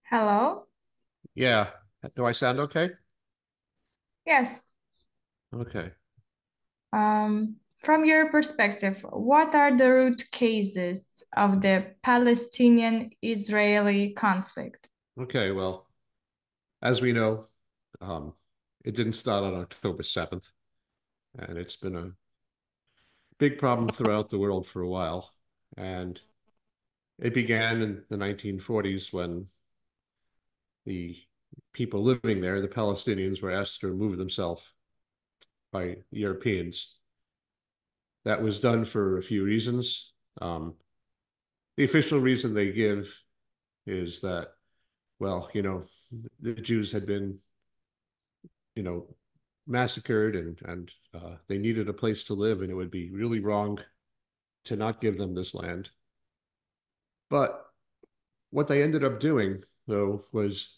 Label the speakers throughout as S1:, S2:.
S1: Hello?
S2: Yeah. Do I sound okay?
S1: Yes.
S2: Okay.
S1: From your perspective, what are the root causes of the Palestinian-Israeli conflict?
S2: Okay. Well, as we know, um, it didn't start on October 7th, and it's been a big problem throughout the world for a while. And it began in the 1940s when the people living there, the Palestinians, were asked to remove themselves by Europeans. That was done for a few reasons. The official reason they give is that, well, the Jews had been you know, massacred and they needed a place to live, and it would be really wrong to not give them this land. But what they ended up doing, though, was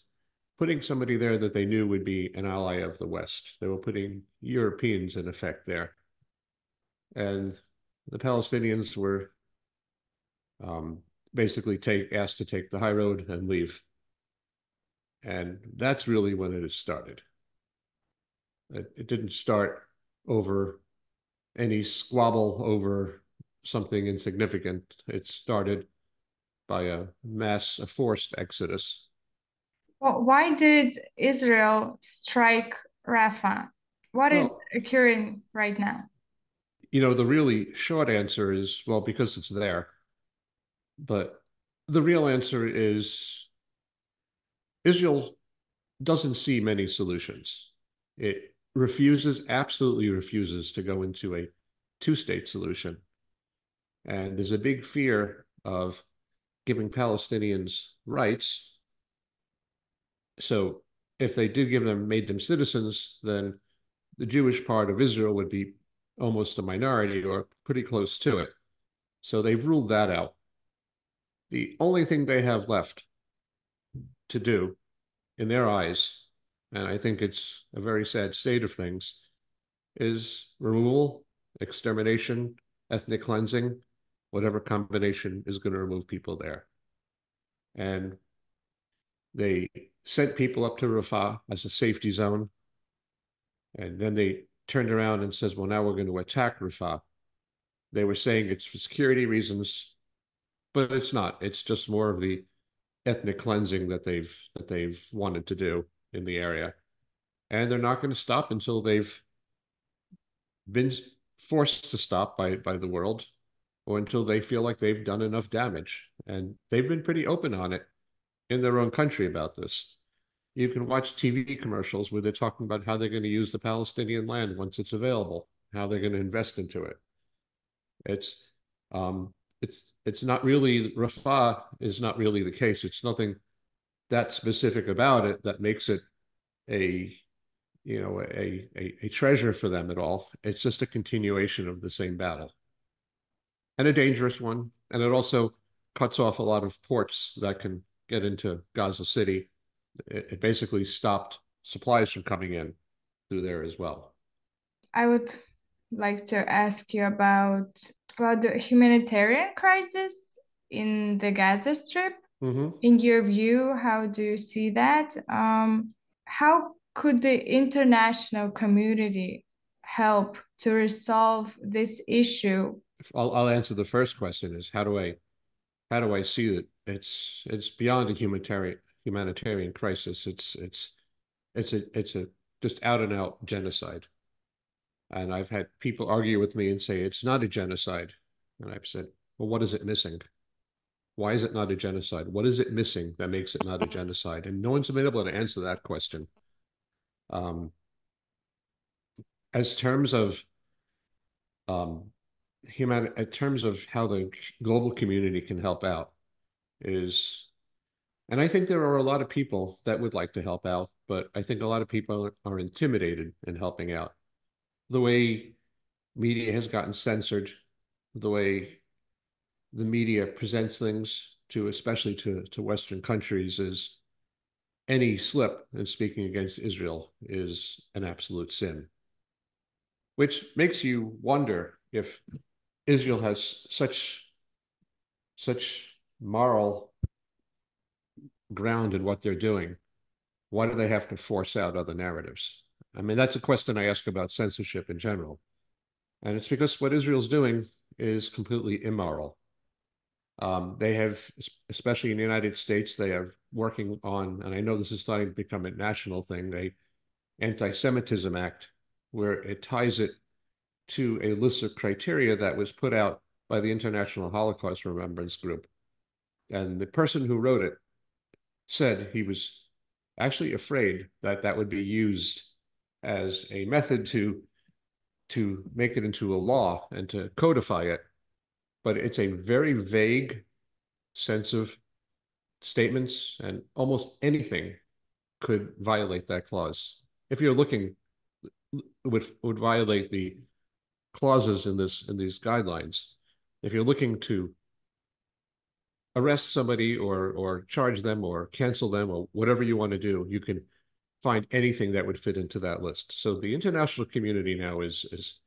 S2: putting somebody there that they knew would be an ally of the West. They were putting Europeans in effect there, and the Palestinians were um, basically asked to take the high road and leave. And that's really when it has started. It didn't start over any squabble over something insignificant. It started by a forced exodus.
S1: Well, why did Israel strike Rafah? What is
S2: Well,
S1: occurring right now?
S2: the really short answer is, well, because it's there. But the real answer is Israel doesn't see many solutions. It absolutely refuses to go into a two-state solution. And there's a big fear of giving Palestinians rights. So if they did made them citizens, then the Jewish part of Israel would be almost a minority or pretty close to it. So they've ruled that out. The only thing they have left to do in their eyes, and I think it's a very sad state of things, is removal, extermination, ethnic cleansing, whatever combination is going to remove people there. And they sent people up to Rafah as a safety zone. And then they turned around and says, well, now we're going to attack Rafah. They were saying it's for security reasons, but it's not. It's just more of the ethnic cleansing that they've wanted to do in the area. And they're not going to stop until they've been forced to stop by the world or until they feel like they've done enough damage. And they've been pretty open on it in their own country about this. You can watch TV commercials where they're talking about how they're going to use the Palestinian land once it's available, how they're going to invest into it. It's um, it's not really Rafah is not really the case. It's nothing that specific about it that makes it a a treasure for them at all. It's just a continuation of the same battle and a dangerous one. And it also cuts off a lot of ports that can get into Gaza City. It basically stopped supplies from coming in through there as well.
S1: I would like to ask you about the humanitarian crisis in the Gaza Strip.
S2: Mm-hmm.
S1: In your view, how do you see that? How could the international community help to resolve this issue?
S2: I'll answer the first question is how do I see that it's beyond a humanitarian crisis. It's a just out and out genocide. And I've had people argue with me and say it's not a genocide. And I've said, well, what is it missing? Why is it not a genocide? What is it missing that makes it not a genocide? And no one's been able to answer that question. Um, as terms of in terms of how the global community can help out is, and I think there are a lot of people that would like to help out, but I think a lot of people are intimidated in helping out. The way media has gotten censored, the way the media presents things to, especially to Western countries, is any slip in speaking against Israel is an absolute sin, which makes you wonder if Israel has such moral ground in what they're doing, why do they have to force out other narratives? I mean, that's a question I ask about censorship in general. And it's because what Israel's doing is completely immoral. They have, especially in the United States, they have working on, and I know this is starting to become a national thing, a anti-Semitism act where it ties it to a list of criteria that was put out by the International Holocaust Remembrance Group. And the person who wrote it said he was actually afraid that that would be used as a method to make it into a law and to codify it. But it's a very vague sense of statements, and almost anything could violate that clause. If you're looking, would violate the clauses in these guidelines. If you're looking to arrest somebody or charge them or cancel them or whatever you want to do, you can find anything that would fit into that list. So the international community now is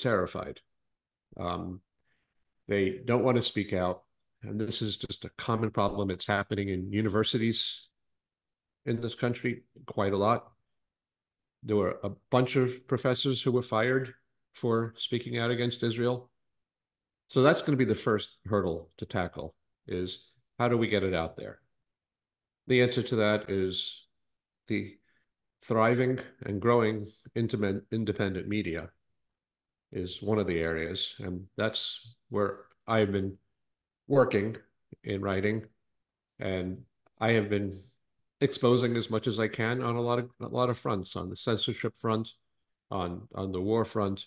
S2: terrified. They don't want to speak out, and this is just a common problem. It's happening in universities in this country quite a lot. There were a bunch of professors who were fired for speaking out against Israel. So that's going to be the first hurdle to tackle, is how do we get it out there? The answer to that is the thriving and growing independent media is one of the areas. And that's where I've been working in writing. And I have been exposing as much as I can on a lot of fronts, on the censorship front, on the war front.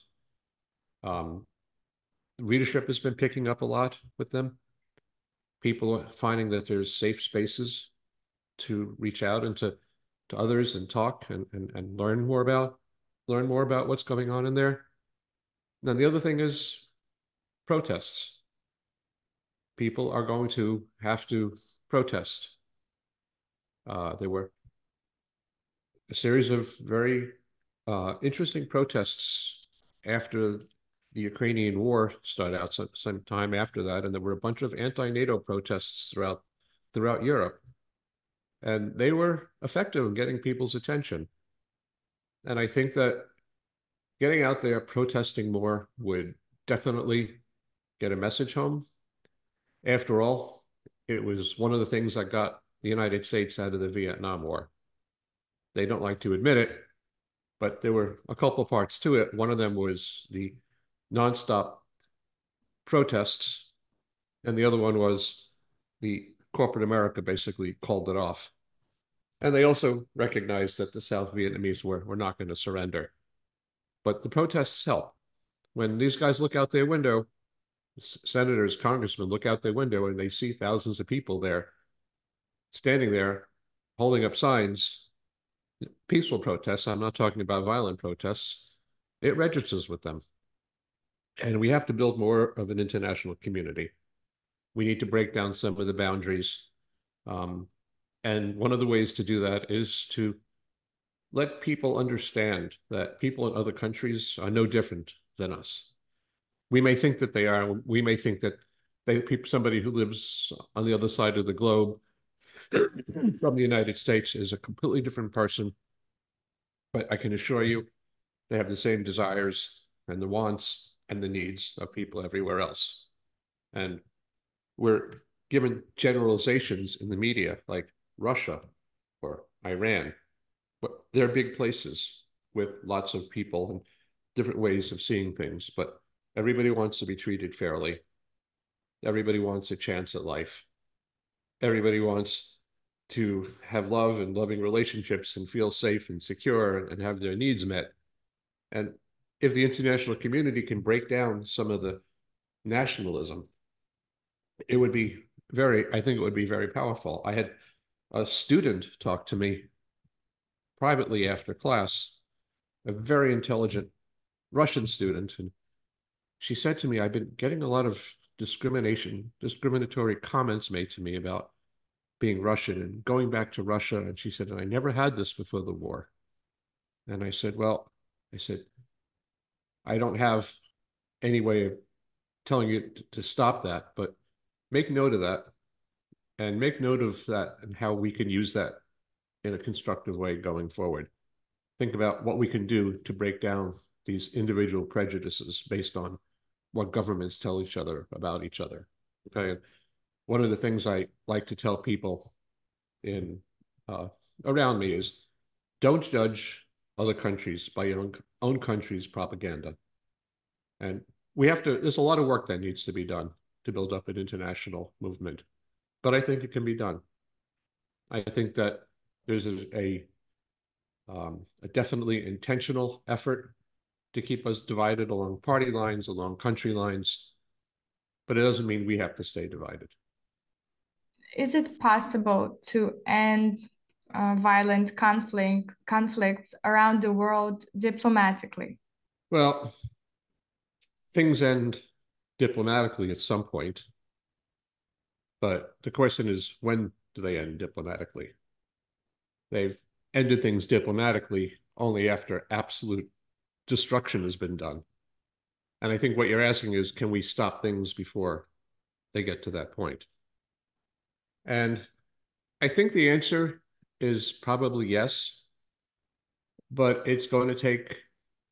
S2: Readership has been picking up a lot with them. People are finding that there's safe spaces to reach out and to others and talk and learn more about what's going on in there. Then the other thing is protests. People are going to have to protest. There were a series of very interesting protests after the Ukrainian war started out, some time after that, and there were a bunch of anti-NATO protests throughout Europe. And they were effective in getting people's attention. And I think that getting out there, protesting more would definitely get a message home. After all, it was one of the things that got the United States out of the Vietnam War. They don't like to admit it, but there were a couple of parts to it. One of them was the nonstop protests, and the other one was the corporate America basically called it off. And they also recognized that the South Vietnamese were not going to surrender. But the protests help. When these guys look out their window, senators, congressmen look out their window and they see thousands of people there, standing there, holding up signs, peaceful protests. I'm not talking about violent protests. It registers with them. And we have to build more of an international community. We need to break down some of the boundaries. And one of the ways to do that is to let people understand that people in other countries are no different than us. We may think that they are. We may think that somebody who lives on the other side of the globe from the United States is a completely different person. But I can assure you, they have the same desires and the wants and the needs of people everywhere else. And we're given generalizations in the media like Russia or Iran, but they're big places with lots of people and different ways of seeing things. But everybody wants to be treated fairly. Everybody wants a chance at life. Everybody wants to have love and loving relationships and feel safe and secure and have their needs met. And if the international community can break down some of the nationalism, it would be I think it would be very powerful. I had a student talk to me privately after class, a very intelligent Russian student, and she said to me, I've been getting a lot of discriminatory comments made to me about being Russian and going back to Russia. And she said, and I never had this before the war. And I said, I don't have any way of telling you to stop that, but make note of that. and make note of that and how we can use that in a constructive way going forward. Think about what we can do to break down these individual prejudices based on what governments tell each other about each other. Okay. And one of the things I like to tell people in around me is don't judge other countries by your own country's propaganda. And we have to, there's a lot of work that needs to be done to build up an international movement, but I think it can be done. I think that there's a definitely intentional effort to keep us divided along party lines, along country lines, but it doesn't mean we have to stay divided.
S1: Is it possible to end violent conflicts around the world diplomatically?
S2: Well, things end diplomatically at some point, but the question is, when do they end diplomatically? They've ended things diplomatically only after absolute destruction has been done. And I think what you're asking is, can we stop things before they get to that point? And I think the answer is probably yes, but it's going to take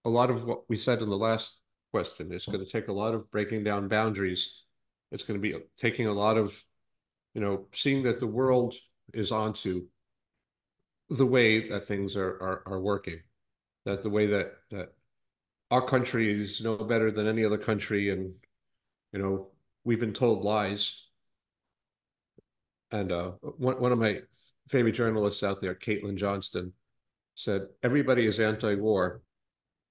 S2: a lot of what we said in the last question. It's going to take a lot of breaking down boundaries. It's going to be taking a lot of, seeing that the world is onto the way that things are working, that the way that our country is no better than any other country, and we've been told lies. And one of my favorite journalists out there, Caitlin Johnston, said everybody is anti-war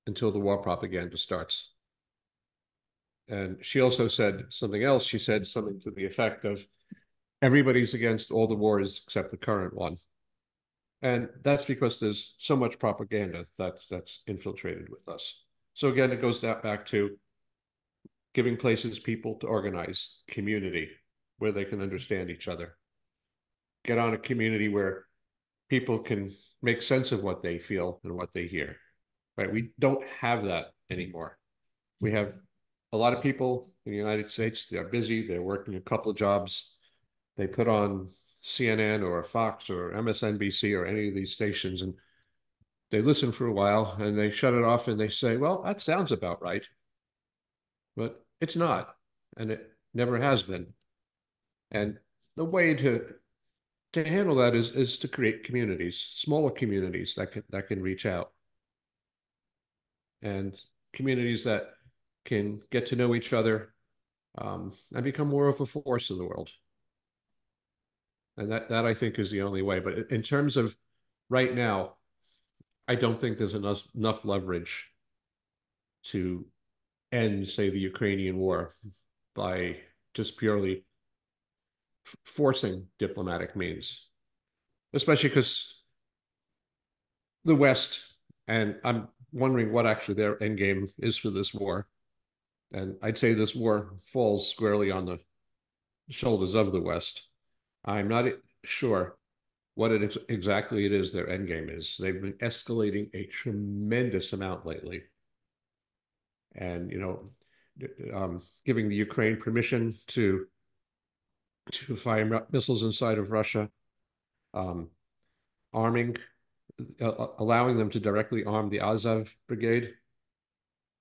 S2: until the war propaganda starts. And she also said something else. She said something to the effect of everybody's against all the wars except the current one. And that's because there's so much propaganda that's infiltrated with us. So again, it goes back to giving places people to organize, community, where they can understand each other. Get on a community where people can make sense of what they feel and what they hear, right? We don't have that anymore. We have a lot of people in the United States, they're busy, they're working a couple of jobs. They put on CNN or Fox or MSNBC or any of these stations, and they listen for a while and they shut it off and they say, well, that sounds about right. But it's not, and it never has been. And the way to handle that is to create communities, smaller communities that can reach out, and communities that can get to know each other, and become more of a force in the world. And that I think is the only way. But in terms of right now, I don't think there's enough leverage to end, say, the Ukrainian war by just purely forcing diplomatic means, especially because the West, and I'm wondering what actually their end game is for this war. And I'd say this war falls squarely on the shoulders of the West. I'm not sure what exactly it is their end game is. They've been escalating a tremendous amount lately. And, giving the Ukraine permission to fire missiles inside of Russia, arming, allowing them to directly arm the Azov brigade,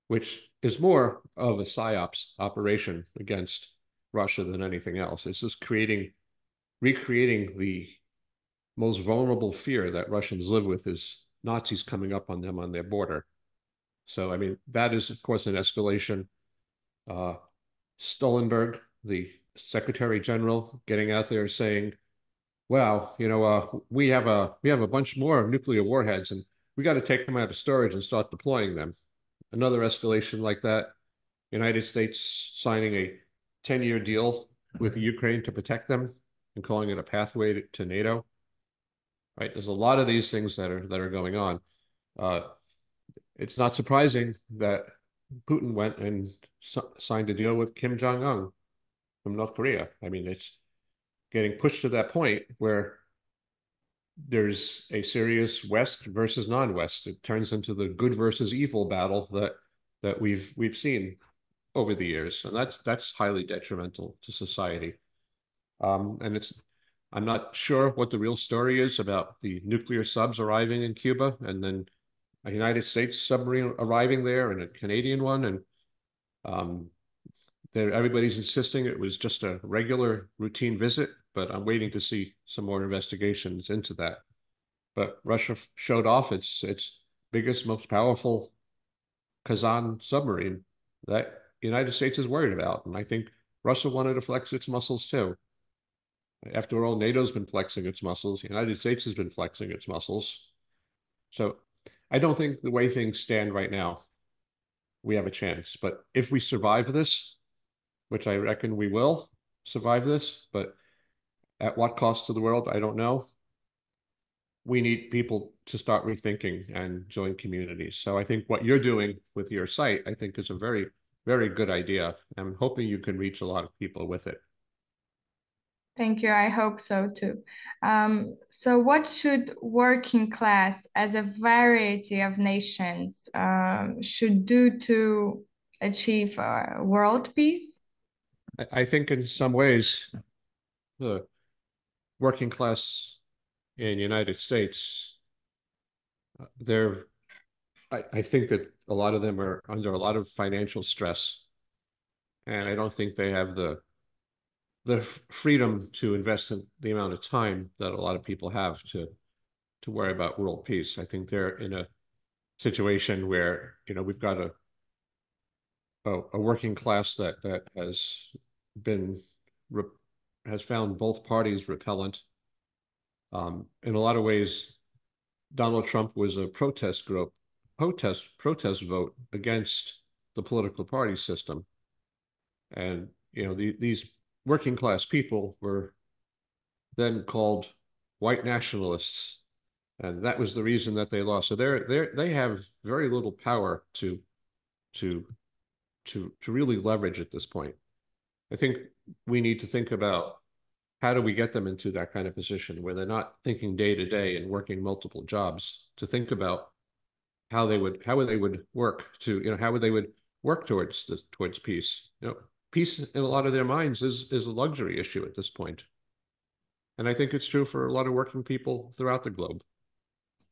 S2: which is more of a psyops operation against Russia than anything else. It's just recreating the most vulnerable fear that Russians live with is Nazis coming up on them on their border. So, I mean, that is, of course, an escalation. Stoltenberg, the Secretary General, getting out there saying, "Wow, we have a bunch more nuclear warheads, and we got to take them out of storage and start deploying them." Another escalation like that. United States signing a 10-year deal with Ukraine to protect them and calling it a pathway to NATO. Right? There's a lot of these things that are going on. It's not surprising that Putin went and signed a deal with Kim Jong-un from North Korea. I mean, it's getting pushed to that point where there's a serious West versus non-West. It turns into the good versus evil battle that we've seen over the years, and that's highly detrimental to society. And I'm not sure what the real story is about the nuclear subs arriving in Cuba and then a United States submarine arriving there and a Canadian one. And um, everybody's insisting it was just a regular routine visit, but I'm waiting to see some more investigations into that. But Russia showed off its biggest, most powerful Kazan submarine that the United States is worried about. And I think Russia wanted to flex its muscles too. After all, NATO's been flexing its muscles. The United States has been flexing its muscles. So I don't think the way things stand right now, we have a chance. But if we survive this, which I reckon we will survive this, but at what cost to the world, I don't know. We need people to start rethinking and join communities. So I think what you're doing with your site, I think is a very, very good idea. I'm hoping you can reach a lot of people with it.
S1: Thank you. I hope so too. So, what should working class as a variety of nations should do to achieve world peace?
S2: I think in some ways, the working class in the United States, they're, I think that a lot of them are under a lot of financial stress. And I don't think they have the freedom to invest in the amount of time that a lot of people have to worry about world peace. I think they're in a situation where, we've got a working class that been has found both parties repellent. In a lot of ways, Donald Trump was a protest vote against the political party system. And these working class people were then called white nationalists, and that was the reason that they lost. So they have very little power to really leverage at this point. I think we need to think about how do we get them into that kind of position where they're not thinking day to day and working multiple jobs, to think about how they would work to, how would they would work towards peace. Peace in a lot of their minds is a luxury issue at this point. And I think it's true for a lot of working people throughout the globe.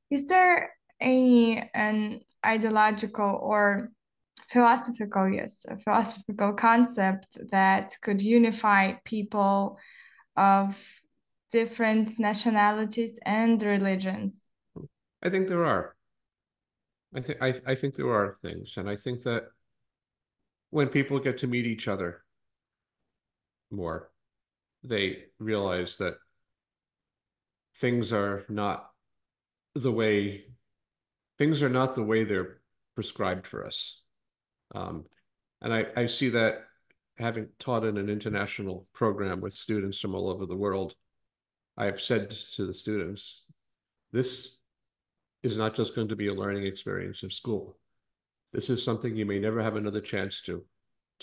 S1: Is there an ideological or a philosophical concept that could unify people of different nationalities and religions?
S2: I think there are. I think there are things, and I think that when people get to meet each other more, they realize that things are not the way they're prescribed for us. And I see that having taught in an international program with students from all over the world, I've said to the students, this is not just going to be a learning experience of school. This is something you may never have another chance to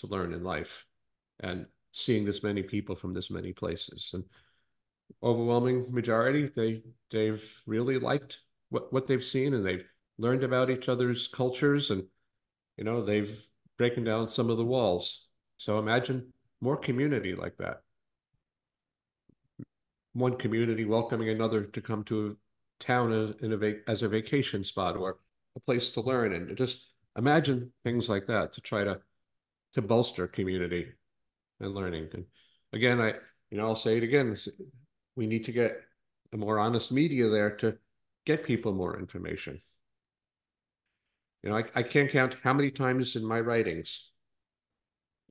S2: learn in life. And seeing this many people from this many places, and overwhelming majority, they've really liked what they've seen, and they've learned about each other's cultures, and they've broken down some of the walls. So imagine more community like that. One community welcoming another to come to a town as a vacation spot or a place to learn, and just imagine things like that to try to bolster community and learning. And again, I'll say it again, we need to get a more honest media there to get people more information. I can't count how many times in my writings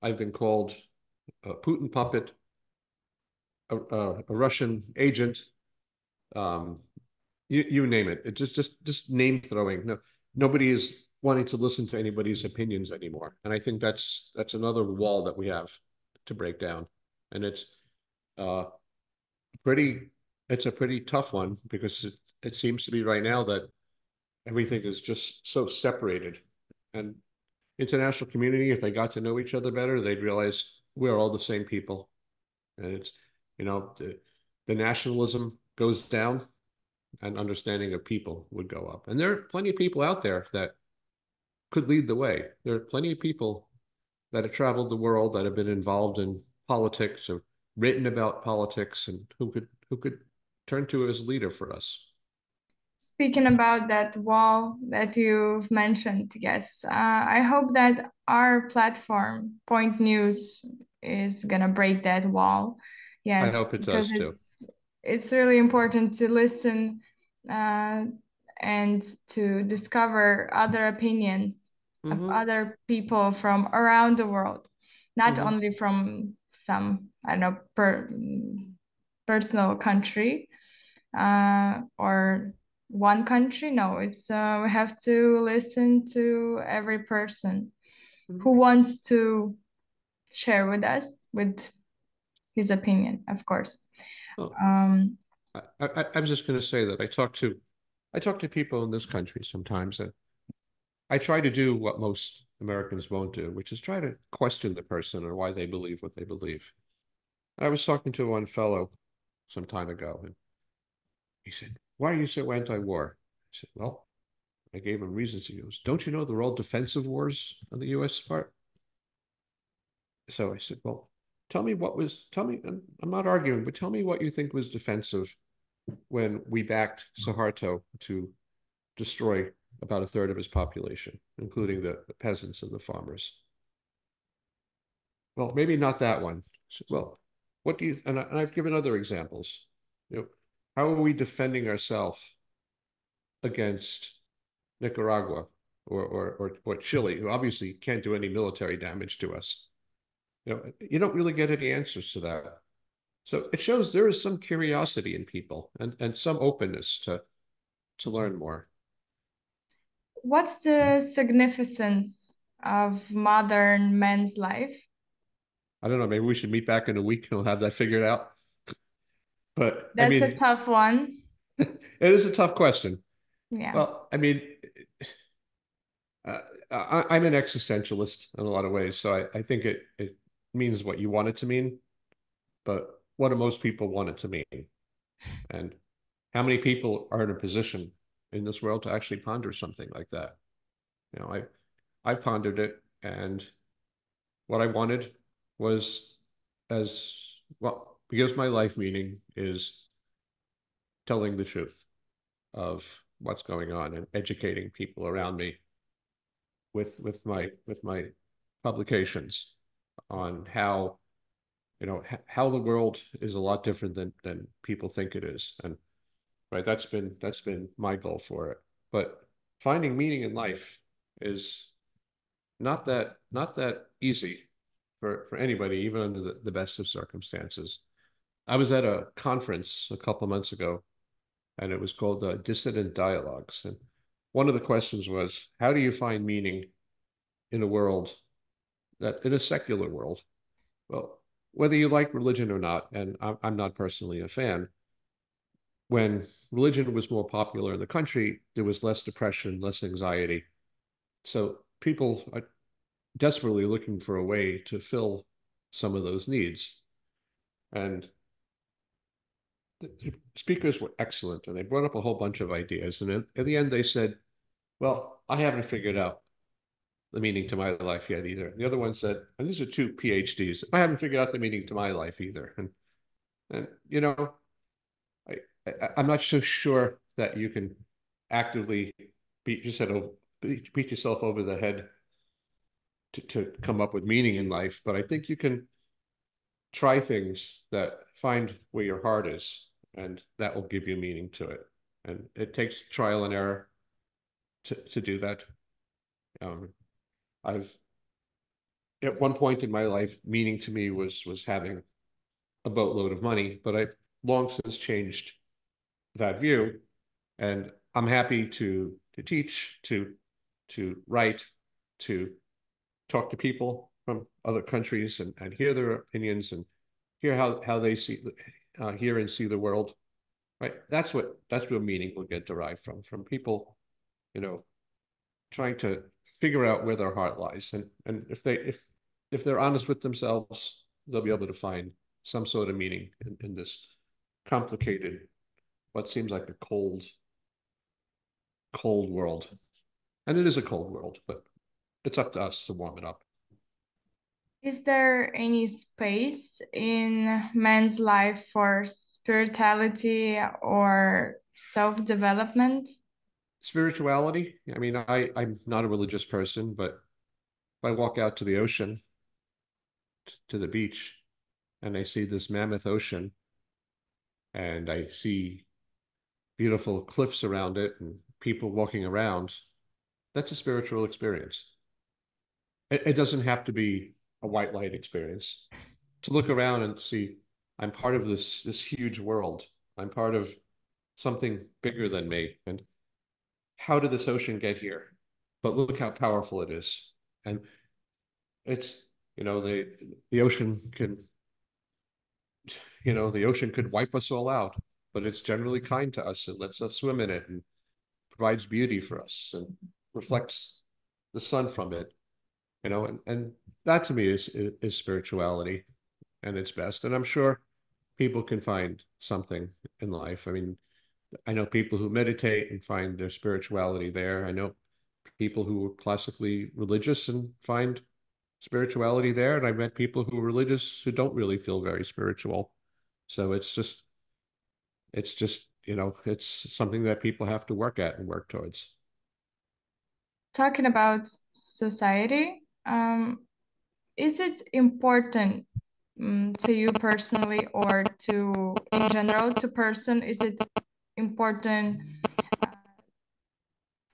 S2: I've been called a Putin puppet, a Russian agent, you name it. It just name throwing. No, nobody is wanting to listen to anybody's opinions anymore. And I think that's another wall that we have to break down. And it's a pretty tough one, because it seems to be right now that everything is just so separated. And international community, if they got to know each other better, they'd realize we're all the same people. And it's, the nationalism goes down and understanding of people would go up. And there are plenty of people out there that could lead the way. There are plenty of people that have traveled the world, that have been involved in politics or written about politics, and who who could turn to as a leader for us.
S1: Speaking about that wall that you've mentioned, yes, I hope that our platform, Point News, is gonna break that wall.
S2: I
S1: Yes,
S2: hope it
S1: because
S2: does too.
S1: it's really important to listen uh, and to discover other opinions of
S2: Mm-hmm.
S1: other people from around the world, not
S2: Mm-hmm.
S1: only from some, I don't know, personal country or one country. No, it's we have to listen to every person
S2: Mm-hmm.
S1: who wants to share with us with his opinion, of course.
S2: Oh,
S1: Um,
S2: I was just going to say that I talk to people in this country sometimes, and I try to do what most Americans won't do, which is try to question the person or why they believe what they believe. I was talking to one fellow some time ago, and he said, "Why are you so anti-war?" I said, "Well, I gave him reasons." He goes, "Don't you know they're all defensive wars on the U.S. part?" So I said, "Well, tell me, and I'm not arguing, but tell me what you think was defensive when we backed Suharto to destroy about a third of his population, including the peasants and the farmers." Well, maybe not that one. So, well, what do you, and I've given other examples. You know, how are we defending ourselves against Nicaragua or Chile, who obviously can't do any military damage to us? You don't really get any answers to that. So it shows there is some curiosity in people and some openness to learn more.
S1: what's the significance of modern men's life?
S2: I don't know, maybe we should meet back in a week and we'll have that figured out. But I
S1: That's a
S2: mean,
S1: tough one.
S2: it is a tough question.
S1: Yeah.
S2: Well, I mean, uh, I'm an existentialist in a lot of ways, so I think it means what you want it to mean, but what do most people want it to mean? And how many people are in a position in this world to actually ponder something like that? You know, I've pondered it, and what I wanted was as well, because my life meaning is telling the truth of what's going on and educating people around me with my publications on how how the world is a lot different than people think it is. And right, that's been my goal for it. But finding meaning in life is not that easy for anybody, even under the best of circumstances. I was at a conference a couple of months ago, and it was called Dissident Dialogues. And one of the questions was, how do you find meaning in a world in a secular world? Well, whether you like religion or not, and I'm not personally a fan, when religion was more popular in the country, there was less depression, less anxiety. So people are desperately looking for a way to fill some of those needs. And the speakers were excellent, and they brought up a whole bunch of ideas. And at the end, they said, "Well, I haven't figured out the meaning to my life yet either." And the other one said, and these are two PhDs, "I haven't figured out the meaning to my life either." And I, I'm not so sure that you can actively beat yourself over the head to come up with meaning in life, but I think you can try things that find where your heart is, and that will give you meaning to it. And it takes trial and error to do that. Um, I've at one point in my life, meaning to me was having a boatload of money, but I've long since changed that view, and I'm happy to teach, to write, to talk to people from other countries and hear their opinions and hear how they hear and see the world. Right, that's where meaning will get derived from people, you know, trying to figure out where their heart lies, and if they're honest with themselves, they'll be able to find some sort of meaning in this complicated, what seems like a cold world. And it is a cold world, but it's up to us to warm it up.
S1: Is there any space in man's life for spirituality or self-development?
S2: Spirituality, I mean, I'm not a religious person, but if I walk out to the ocean, to the beach, and I see this mammoth ocean, and I see beautiful cliffs around it and people walking around, that's a spiritual experience. It doesn't have to be a white light experience. To look around and see, I'm part of this huge world. I'm part of something bigger than me. And how did this ocean get here? But look how powerful it is. And it's, the ocean can, the ocean could wipe us all out, but it's generally kind to us and lets us swim in it and provides beauty for us and reflects the sun from it, and that to me is spirituality and its best. And I'm sure people can find something in life. I mean, I know people who meditate and find their spirituality there. I know people who are classically religious and find spirituality there. And I've met people who are religious who don't really feel very spiritual. So it's just, it's something that people have to work at and work towards.
S1: Talking about society, is it important to you personally or to in general to person? Is it important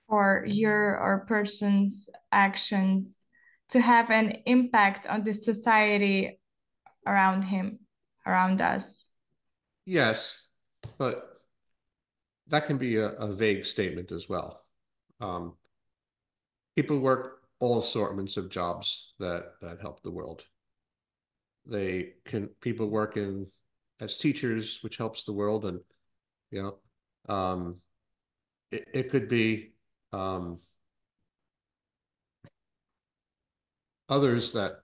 S1: for your or person's actions to have an impact on the society around him, around us?
S2: Yes, but that can be a vague statement as well. Um, People work all assortments of jobs that help the world. People work in as teachers, which helps the world, and you um, it could be um, others that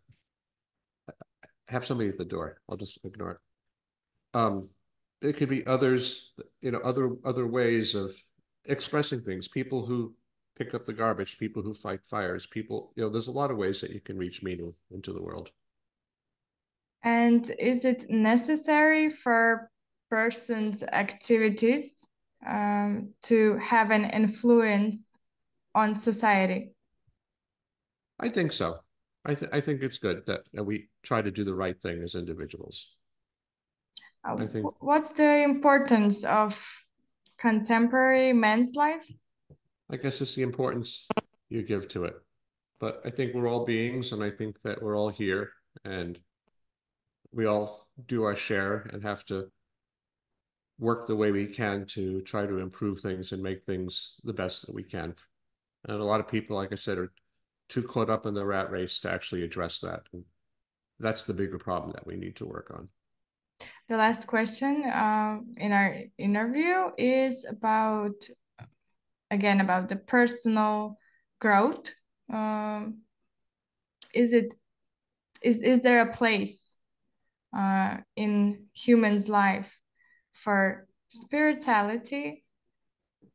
S2: have somebody at the door. I'll just ignore it. Um, it could be others, other ways of expressing things. People who pick up the garbage, people who fight fires, people, there's a lot of ways that you can reach meaning into the world.
S1: And is it necessary for persons' activities to have an influence on society?
S2: I think so. I think it's good that we try to do the right thing as individuals. I think
S1: What's the importance of contemporary men's life?
S2: I guess it's the importance you give to it. But I think we're all beings, and I think that we're all here, and we all do our share and have to work the way we can to try to improve things and make things the best that we can. And a lot of people, like I said, are too caught up in the rat race to actually address that. And that's the bigger problem that we need to work on.
S1: The last question in our interview is again, about the personal growth. Um, is there a place in humans' life for spirituality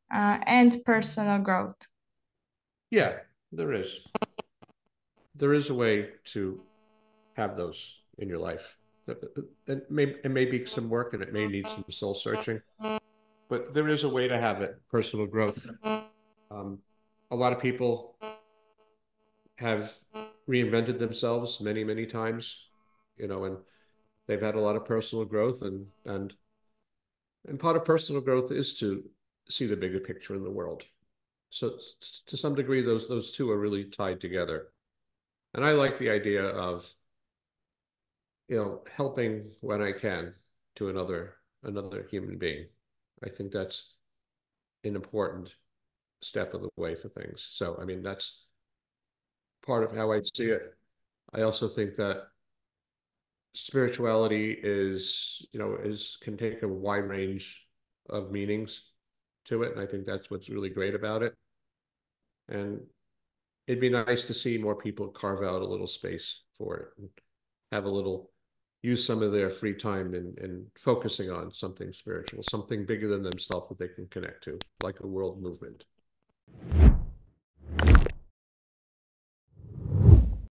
S1: and personal growth?
S2: Yeah, there is. There is a way to have those in your life. It may be some work and it may need some soul searching, but there is a way to have it, personal growth. Um, a lot of people have reinvented themselves many, many times, and they've had a lot of personal growth, and part of personal growth is to see the bigger picture in the world. So to some degree, those two are really tied together. And I like the idea of, helping when I can to another human being. I think that's an important step of the way for things. So I mean, that's part of how I see it. I also think that spirituality can take a wide range of meanings to it, and I think that's what's really great about it. And it'd be nice to see more people carve out a little space for it and have a little use some of their free time in focusing on something spiritual, something bigger than themselves that they can connect to, like a world movement.